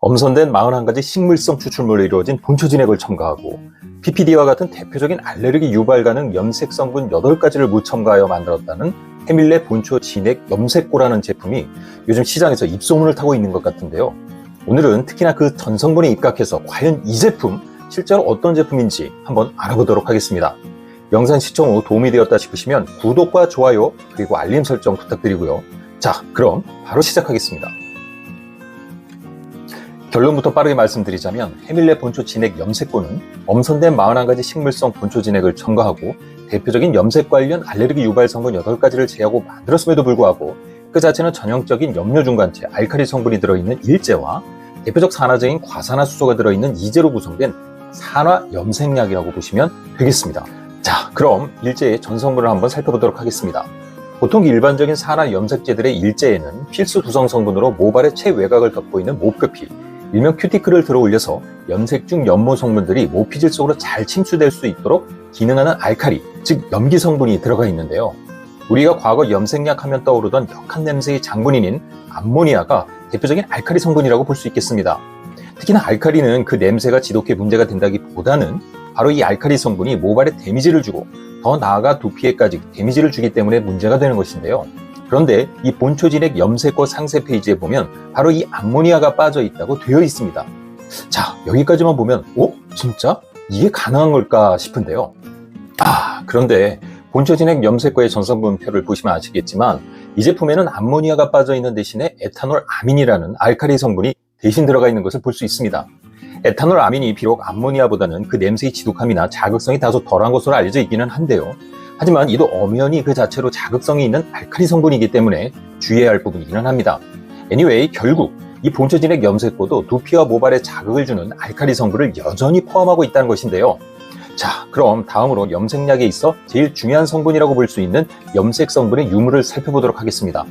엄선된 41가지 식물성 추출물로 이루어진 본초 진액을 첨가하고 PPD와 같은 대표적인 알레르기 유발 가능 염색 성분 8가지를 무첨가하여 만들었다는 헤밀레 본초 진액 염색고라는 제품이 요즘 시장에서 입소문을 타고 있는 것 같은데요. 오늘은 특히나 그 전 성분에 입각해서 과연 이 제품 실제로 어떤 제품인지 한번 알아보도록 하겠습니다. 영상 시청 후 도움이 되었다 싶으시면 구독과 좋아요 그리고 알림 설정 부탁드리고요. 자, 그럼 바로 시작하겠습니다. 결론부터 빠르게 말씀드리자면 헤밀레 본초 진액 염색고는 엄선된 41가지 식물성 본초 진액을 첨가하고 대표적인 염색 관련 알레르기 유발 성분 8가지를 제하고 만들었음에도 불구하고 그 자체는 전형적인 염료 중간체 알칼리 성분이 들어있는 일제와 대표적 산화제인 과산화수소가 들어있는 이제로 구성된 산화 염색약이라고 보시면 되겠습니다. 자, 그럼 일제의 전성분을 한번 살펴보도록 하겠습니다. 보통 일반적인 산화 염색제들의 일제에는 필수 구성 성분으로 모발의 최외곽을 덮고 있는 모표필, 일명 큐티클을 들어 올려서 염색 중 연모 성분들이 모피질 속으로 잘 침투될 수 있도록 기능하는 알칼리, 즉 염기 성분이 들어가 있는데요. 우리가 과거 염색약 하면 떠오르던 역한 냄새의 장본인인 암모니아가 대표적인 알칼리 성분이라고 볼 수 있겠습니다. 특히나 알칼리는 그 냄새가 지독해 문제가 된다기보다는 바로 이 알칼리 성분이 모발에 데미지를 주고 더 나아가 두피에까지 데미지를 주기 때문에 문제가 되는 것인데요. 그런데 이 본초 진액 염색고 상세 페이지에 보면 바로 이 암모니아가 빠져 있다고 되어 있습니다. 자, 여기까지만 보면 진짜? 이게 가능한 걸까 싶은데요. 그런데 본초 진액 염색고의 전성분표를 보시면 아시겠지만 이 제품에는 암모니아가 빠져 있는 대신에 에탄올 아민이라는 알칼리 성분이 대신 들어가 있는 것을 볼 수 있습니다. 에탄올 아민이 비록 암모니아보다는 그 냄새의 지독함이나 자극성이 다소 덜한 것으로 알려져 있기는 한데요. 하지만 이도 엄연히 그 자체로 자극성이 있는 알칼리 성분이기 때문에 주의해야 할 부분이기는 합니다. anyway, 결국 이 본초 진액 염색고도 두피와 모발에 자극을 주는 알칼리 성분을 여전히 포함하고 있다는 것인데요. 자, 그럼 다음으로 염색약에 있어 제일 중요한 성분이라고 볼 수 있는 염색 성분의 유무를 살펴보도록 하겠습니다.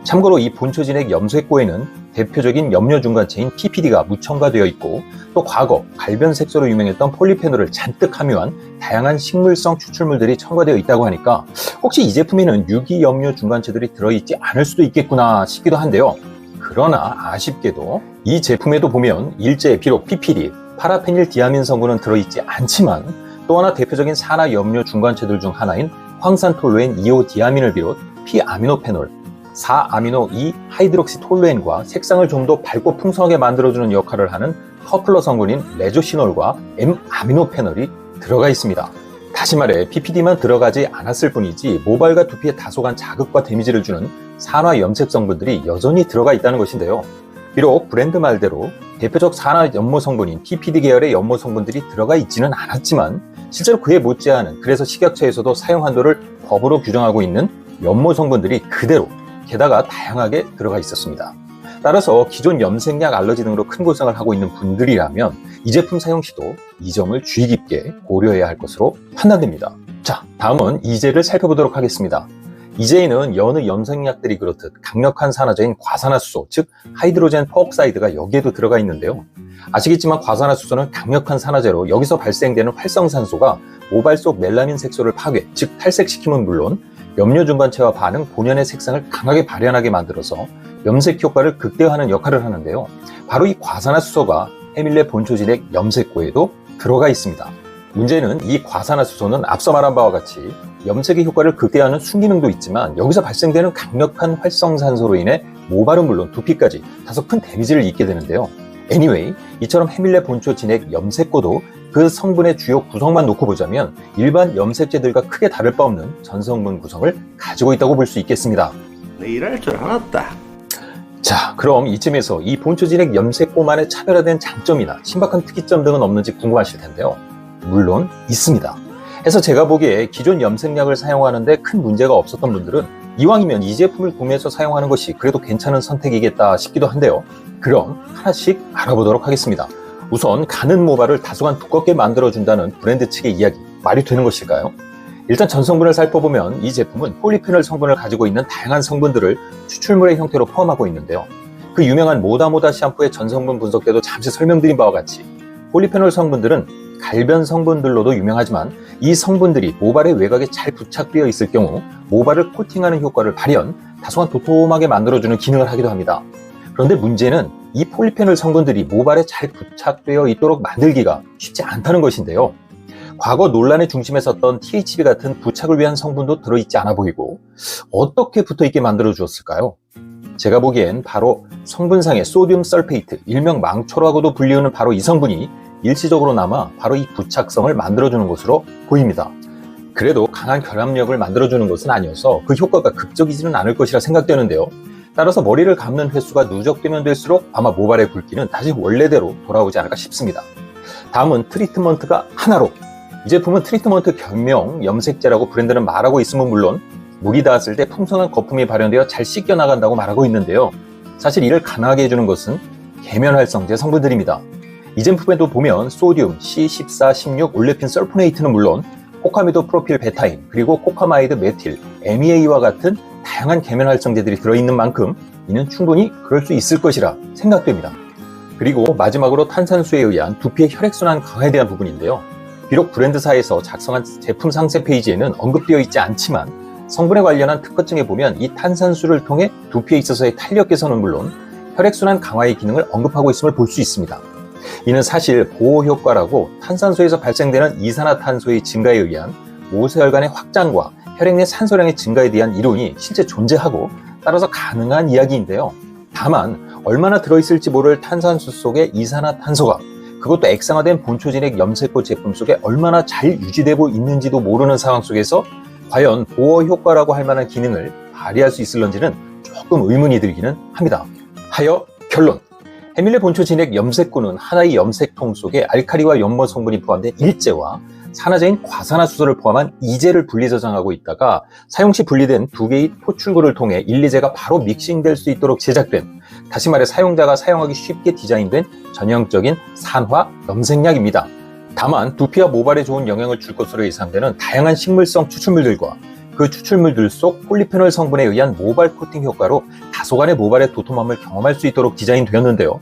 참고로 이 본초 진액 염색고에는 대표적인 염료 중간체인 PPD가 무첨가되어 있고 또 과거 갈변 색소로 유명했던 폴리페놀을 잔뜩 함유한 다양한 식물성 추출물들이 첨가되어 있다고 하니까 혹시 이 제품에는 유기 염료 중간체들이 들어있지 않을 수도 있겠구나 싶기도 한데요. 그러나 아쉽게도 이 제품에도 보면 일제에 비록 PPD, 파라페닐 디아민 성분은 들어있지 않지만 또 하나 대표적인 산화 염료 중간체들 중 하나인 황산톨루엔 2호 디아민을 비롯 피아미노페놀, 4아미노 2 하이드록시톨루엔과 색상을 좀 더 밝고 풍성하게 만들어주는 역할을 하는 커플러 성분인 레조시놀과 M아미노페놀이 들어가 있습니다. 다시 말해 PPD만 들어가지 않았을 뿐이지 모발과 두피에 다소간 자극과 데미지를 주는 산화 염색 성분들이 여전히 들어가 있다는 것인데요. 비록 브랜드 말대로 대표적 산화 연모 성분인 PPD 계열의 연모 성분들이 들어가 있지는 않았지만 실제로 그에 못지않은, 그래서 식약처에서도 사용 한도를 법으로 규정하고 있는 연모 성분들이 그대로 게다가 다양하게 들어가 있었습니다. 따라서 기존 염색약 알러지 등으로 큰 고생을 하고 있는 분들이라면 이 제품 사용 시도 이 점을 주의 깊게 고려해야 할 것으로 판단됩니다. 자, 다음은 이제를 살펴보도록 하겠습니다. 이제에는 여느 염색약들이 그렇듯 강력한 산화제인 과산화수소, 즉 하이드로젠 퍼옥사이드가 여기에도 들어가 있는데요. 아시겠지만 과산화수소는 강력한 산화제로 여기서 발생되는 활성산소가 모발 속 멜라닌 색소를 파괴, 즉 탈색시키면 물론 염료 중간체와 반응, 본연의 색상을 강하게 발현하게 만들어서 염색 효과를 극대화하는 역할을 하는데요. 바로 이 과산화수소가 헤밀레 본초 진액 염색고에도 들어가 있습니다. 문제는 이 과산화수소는 앞서 말한 바와 같이 염색의 효과를 극대화하는 순기능도 있지만 여기서 발생되는 강력한 활성산소로 인해 모발은 물론 두피까지 다소 큰 데미지를 입게 되는데요. anyway, 이처럼 헤밀레 본초 진액 염색고도 그 성분의 주요 구성만 놓고 보자면 일반 염색제들과 크게 다를 바 없는 전성분 구성을 가지고 있다고 볼 수 있겠습니다. 일할 줄 알았다. 자, 그럼 이쯤에서 이 본초 진액 염색고만의 차별화된 장점이나 신박한 특이점 등은 없는지 궁금하실 텐데요. 물론 있습니다. 해서 제가 보기에 기존 염색약을 사용하는데 큰 문제가 없었던 분들은 이왕이면 이 제품을 구매해서 사용하는 것이 그래도 괜찮은 선택이겠다 싶기도 한데요. 그럼 하나씩 알아보도록 하겠습니다. 우선 가는 모발을 다소간 두껍게 만들어준다는 브랜드 측의 이야기, 말이 되는 것일까요? 일단 전성분을 살펴보면 이 제품은 폴리페놀 성분을 가지고 있는 다양한 성분들을 추출물의 형태로 포함하고 있는데요. 그 유명한 모다모다 샴푸의 전성분 분석 때도 잠시 설명드린 바와 같이 폴리페놀 성분들은 갈변 성분들로도 유명하지만 이 성분들이 모발의 외곽에 잘 부착되어 있을 경우 모발을 코팅하는 효과를 발현, 다소간 도톰하게 만들어주는 기능을 하기도 합니다. 그런데 문제는 이 폴리페놀 성분들이 모발에 잘 부착되어 있도록 만들기가 쉽지 않다는 것인데요. 과거 논란의 중심에 섰던 THB 같은 부착을 위한 성분도 들어있지 않아 보이고 어떻게 붙어있게 만들어 주었을까요? 제가 보기엔 바로 성분상의 소듐 설페이트, 일명 망초라고도 불리우는 바로 이 성분이 일시적으로 남아 바로 이 부착성을 만들어주는 것으로 보입니다. 그래도 강한 결합력을 만들어주는 것은 아니어서 그 효과가 극적이지는 않을 것이라 생각되는데요. 따라서 머리를 감는 횟수가 누적되면 될수록 아마 모발의 굵기는 다시 원래대로 돌아오지 않을까 싶습니다. 다음은 트리트먼트가 하나로. 이 제품은 트리트먼트 겸용 염색제라고 브랜드는 말하고 있음은 물론 목이 닿았을 때 풍성한 거품이 발현되어 잘 씻겨나간다고 말하고 있는데요. 사실 이를 가능하게 해주는 것은 계면활성제 성분들입니다. 이 제품에도 보면 소듐, C14, 16, 올레핀 설포네이트는 물론 코카미도 프로필 베타인, 그리고 코카마이드 메틸, MEA와 같은 다양한 계면활성제들이 들어있는 만큼 이는 충분히 그럴 수 있을 것이라 생각됩니다. 그리고 마지막으로 탄산수에 의한 두피의 혈액순환 강화에 대한 부분인데요. 비록 브랜드사에서 작성한 제품 상세 페이지에는 언급되어 있지 않지만 성분에 관련한 특허증에 보면 이 탄산수를 통해 두피에 있어서의 탄력 개선은 물론 혈액순환 강화의 기능을 언급하고 있음을 볼 수 있습니다. 이는 사실 보호효과라고 탄산수에서 발생되는 이산화탄소의 증가에 의한 모세혈관의 확장과 혈액 내 산소량의 증가에 대한 이론이 실제 존재하고 따라서 가능한 이야기인데요. 다만 얼마나 들어있을지 모를 탄산수 속의 이산화탄소가 그것도 액상화된 본초진액 염색꽃 제품 속에 얼마나 잘 유지되고 있는지도 모르는 상황 속에서 과연 보호효과라고 할 만한 기능을 발휘할 수 있을런지는 조금 의문이 들기는 합니다. 하여 결론! 헤밀레 본초 진액 염색구는 하나의 염색통 속에 알칼리와 연모 성분이 포함된 일제와 산화제인 과산화수소를 포함한 이제를 분리 저장하고 있다가 사용 시 분리된 두 개의 포출구를 통해 1, 2제가 바로 믹싱될 수 있도록 제작된, 다시 말해 사용자가 사용하기 쉽게 디자인된 전형적인 산화 염색약입니다. 다만 두피와 모발에 좋은 영향을 줄 것으로 예상되는 다양한 식물성 추출물들과 그 추출물들 속 폴리페놀 성분에 의한 모발 코팅 효과로 다소간의 모발의 도톰함을 경험할 수 있도록 디자인되었는데요.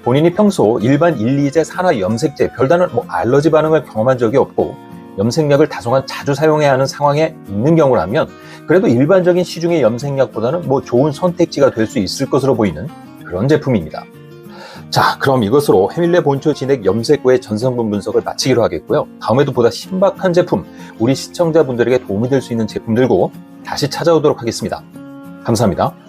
본인이 평소 일반 1, 2제 산화 염색제 별다른 알러지 반응을 경험한 적이 없고 염색약을 다소간 자주 사용해야 하는 상황에 있는 경우라면 그래도 일반적인 시중의 염색약보다는 좋은 선택지가 될 수 있을 것으로 보이는 그런 제품입니다. 자, 그럼 이것으로 헤밀레 본초 진액 염색구의 전성분 분석을 마치기로 하겠고요. 다음에도 보다 신박한 제품, 우리 시청자분들에게 도움이 될 수 있는 제품 들고 다시 찾아오도록 하겠습니다. 감사합니다.